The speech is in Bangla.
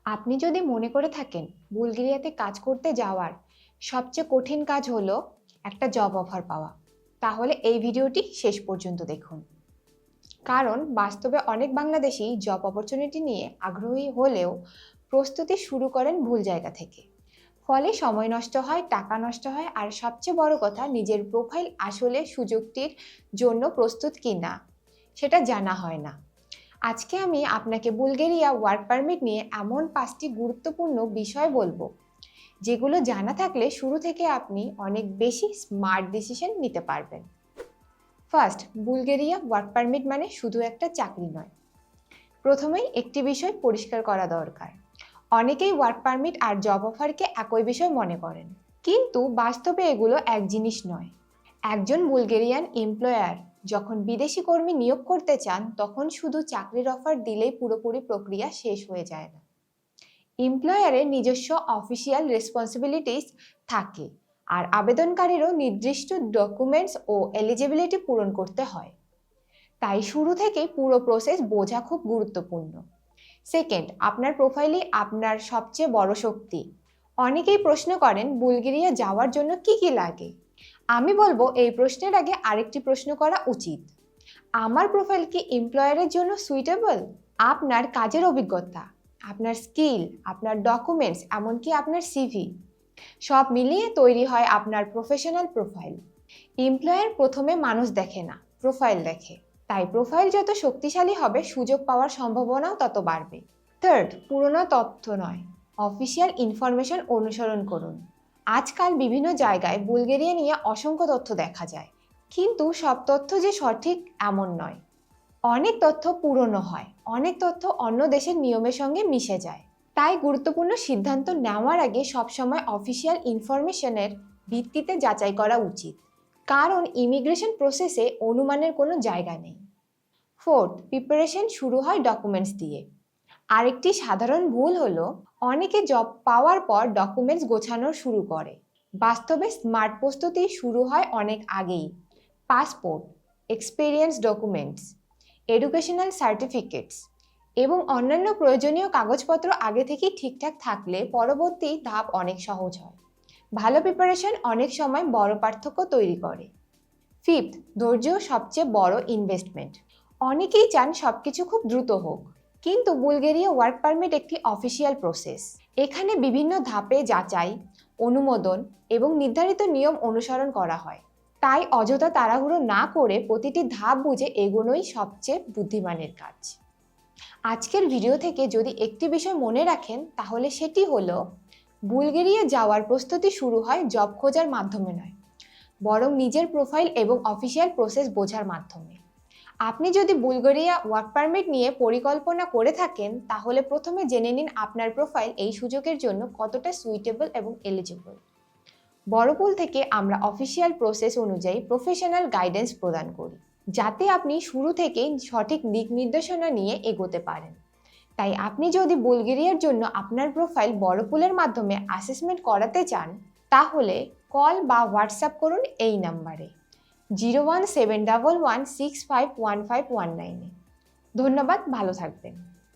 আপনি যদি মনে করে থাকেন বুলগেরিয়াতে কাজ করতে যাওয়ার সবচেয়ে কঠিন কাজ হলো একটা জব অফার পাওয়া, তাহলে এই ভিডিওটি শেষ পর্যন্ত দেখুন। কারণ বাস্তবে অনেক বাংলাদেশি জব অপরচুনিটি নিয়ে আগ্রহী হলেও প্রস্তুতি শুরু করেন ভুল জায়গা থেকে। ফলে সময় নষ্ট হয়, টাকা নষ্ট হয়, আর সবচেয়ে বড় কথা, নিজের প্রোফাইল আসলে সুযোগটির জন্য প্রস্তুত কি না সেটা জানা হয় না। আজকে আমি আপনাকে বুলগেরিয়া ওয়ার্ক পারমিট নিয়ে এমন 5টি গুরুত্বপূর্ণ বিষয় বলবো, যেগুলো জানা থাকলে শুরু থেকে আপনি অনেক বেশি স্মার্ট ডিসিশন নিতে পারবেন। ফার্স্ট, বুলগেরিয়া ওয়ার্ক পারমিট মানে শুধু একটা চাকরি নয়। প্রথমেই একটি বিষয় পরিষ্কার করা দরকার। অনেকেই ওয়ার্ক পারমিট আর জব অফারকে একই বিষয় মনে করেন, কিন্তু বাস্তবে এগুলো এক জিনিস নয়। একজন বুলগেরিয়ান এমপ্লয়ার যখন বিদেশি কর্মী নিয়োগ করতে চান, তখন শুধু চাকরির অফার দিলেই পুরোপুরি প্রক্রিয়া শেষ হয়ে যায় না। এমপ্লয়ারের নিজস্ব অফিসিয়াল রেসপন্সিবিলিটিস থাকে, আর আবেদনকারীরও নির্দিষ্ট ডকুমেন্টস ও এলিজিবিলিটি পূরণ করতে হয়। তাই শুরু থেকেই পুরো প্রসেস বোঝা খুব গুরুত্বপূর্ণ। সেকেন্ড, আপনার প্রোফাইলই আপনার সবচেয়ে বড় শক্তি। অনেকেই প্রশ্ন করেন বুলগেরিয়া যাওয়ার জন্য কি কি লাগে। আমি বলবো এই প্রশ্নের আগে আরেকটি প্রশ্ন করা উচিত: আমার প্রোফাইল কি এমপ্লয়ারের জন্য সুইটেবল? আপনার কাজের অভিজ্ঞতা, আপনার স্কিল, আপনার ডকুমেন্টস, এমনকি আপনার সিভি, সব মিলিয়ে তৈরি হয় আপনার প্রফেশনাল প্রোফাইল। এমপ্লয়ার প্রথমে মানুষ দেখে না, প্রোফাইল দেখে। তাই প্রোফাইল যত শক্তিশালী হবে, সুযোগ পাওয়ার সম্ভাবনাও তত বাড়বে। থার্ড, পুরনো তথ্য নয়, অফিসিয়াল ইনফরমেশন অনুসরণ করুন। আজকাল বিভিন্ন জায়গায় বুলগেরিয়া নিয়ে অসংখ্য তথ্য দেখা যায়, কিন্তু সব তথ্য যে সঠিক এমন নয়। অনেক তথ্য পুরনো হয়, অনেক তথ্য অন্য দেশের নিয়মের সঙ্গে মিশে যায়। তাই গুরুত্বপূর্ণ সিদ্ধান্ত নেওয়ার আগে সবসময় অফিসিয়াল ইনফরমেশনের ভিত্তিতে যাচাই করা উচিত, কারণ ইমিগ্রেশন প্রসেসে অনুমানের কোনো জায়গা নেই। ফোর্থ, প্রিপারেশন শুরু হয় ডকুমেন্টস দিয়ে। আরেকটি সাধারণ ভুল হলো অনেকে জব পাওয়ার পর ডকুমেন্টস গোছানো শুরু করে। বাস্তবে স্মার্ট প্রস্তুতি শুরু হয় অনেক আগেই। Passport, experience documents, educational certificates এবং অন্যান্য প্রয়োজনীয় কাগজপত্র আগে থেকেই ঠিকঠাক থাকলে পরবর্তী ধাপ অনেক সহজ হয়। ভালো প্রিপারেশন অনেক সময় বড় পার্থক্য তৈরি করে। ফিফথ, ধৈর্য সবচেয়ে বড় ইনভেস্টমেন্ট। অনেকেই চান সবকিছু খুব দ্রুত হোক, কিন্তু বুলগেরিয়া ওয়ার্ক পারমিট একটি অফিসিয়াল প্রসেস। এখানে বিভিন্ন ধাপে যাচাই, অনুমোদন এবং নির্ধারিত নিয়ম অনুসরণ করা হয়। তাই অযথা তাড়াহুড়ো না করে প্রতিটি ধাপ বুঝে এগোনোই সবচেয়ে বুদ্ধিমানের কাজ। আজকের ভিডিও থেকে যদি একটি বিষয় মনে রাখেন, তাহলে সেটি হলো বুলগেরিয়া যাওয়ার প্রস্তুতি শুরু হয় জব খোঁজার মাধ্যমে নয়, বরং নিজের প্রোফাইল এবং অফিসিয়াল প্রসেস বোঝার মাধ্যমে। আপনি যদি বুলগেরিয়া ওয়ার্ক পারমিট নিয়ে পরিকল্পনা করে থাকেন, তাহলে প্রথমে জেনে নিন আপনার প্রোফাইল এই সুযোগের জন্য কতটা সুইটেবল এবং এলিজিবল। বড়পুল থেকে আমরা অফিসিয়াল প্রসেস অনুযায়ী প্রফেশনাল গাইডেন্স প্রদান করি, যাতে আপনি শুরু থেকেই সঠিক দিক নির্দেশনা নিয়ে এগোতে পারেন। তাই আপনি যদি বুলগেরিয়ার জন্য আপনার প্রোফাইল বড়পুলের মাধ্যমে অ্যাসেসমেন্ট করাতে চান, তাহলে কল বা হোয়াটসঅ্যাপ করুন এই নাম্বারে 01711651519। ধন্যবাদ, ভালো থাকবেন।